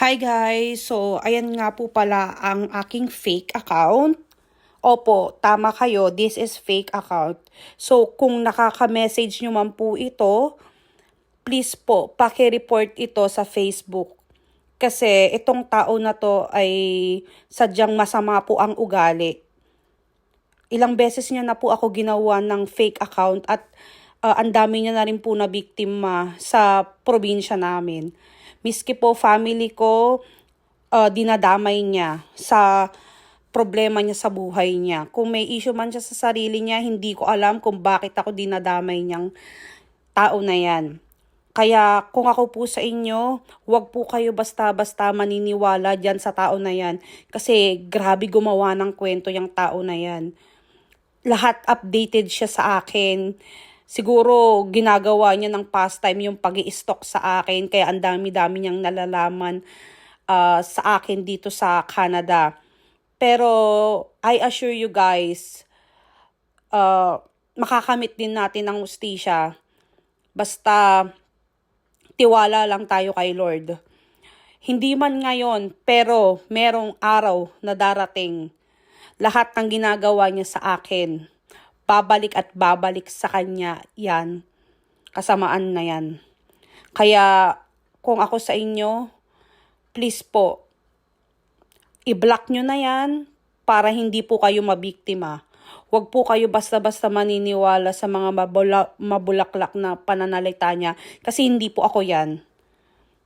Hi guys! So, ayan nga po pala ang aking fake account. Opo, tama kayo. This is fake account. So, kung nakaka-message nyo man po ito, please po, paki-report ito sa Facebook. Kasi itong tao na to ay sadyang masama po ang ugali. Ilang beses niya na po ako ginawa ng fake account at ang dami niya na rin po na biktima sa probinsya namin. Miski po family ko, dinadamay niya sa problema niya sa buhay niya. Kung may issue man siya sa sarili niya, hindi ko alam kung bakit ako dinadamay niyang tao na yan. Kaya kung ako po sa inyo, huwag po kayo basta-basta maniniwala dyan sa tao na yan. Kasi grabe gumawa ng kwento yung tao na yan. Lahat updated siya sa akin. Siguro ginagawa niya ng pastime yung pag-i-stalk sa akin. Kaya ang dami-dami niyang nalalaman sa akin dito sa Canada. Pero I assure you guys, makakamit din natin ang hustisya. Basta tiwala lang tayo kay Lord. Hindi man ngayon, pero merong araw na darating. Lahat ng ginagawa niya sa akin, babalik at babalik sa kanya yan. Kasamaan na yan. Kaya kung ako sa inyo, please po, i-block nyo na yan para hindi po kayo mabiktima. Huwag po kayo basta-basta maniniwala sa mga mabulaklak na pananalita niya kasi hindi po ako yan.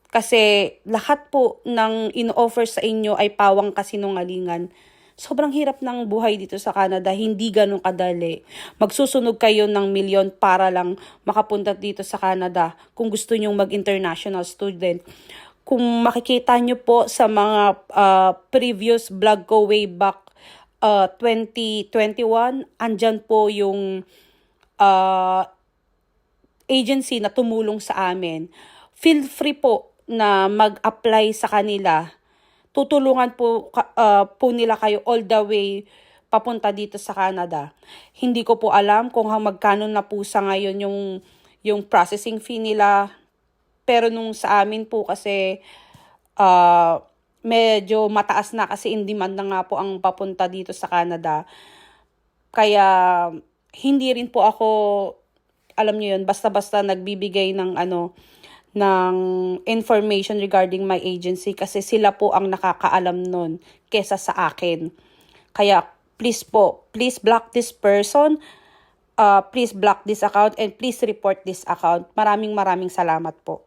Kasi lahat po ng in-offer sa inyo ay pawang kasinungalingan. Sobrang hirap ng buhay dito sa Canada, hindi ganun kadali. Magsusunog kayo ng milyon para lang makapunta dito sa Canada kung gusto nyong mag-international student. Kung makikita nyo po sa mga previous vlog ko way back 2021, andyan po yung agency na tumulong sa amin. Feel free po na mag-apply sa kanila. Tutulungan po, po nila kayo all the way papunta dito sa Canada. Hindi ko po alam kung magkano na po sa ngayon yung processing fee nila. Pero nung sa amin po kasi medyo mataas na kasi in demand na nga po ang papunta dito sa Canada. Kaya hindi rin po ako, alam niyo yun, basta-basta nagbibigay ng ng information regarding my agency kasi sila po ang nakakaalam nun kesa sa akin. Kaya please po, please block this person, please block this account and please report this account. Maraming salamat po.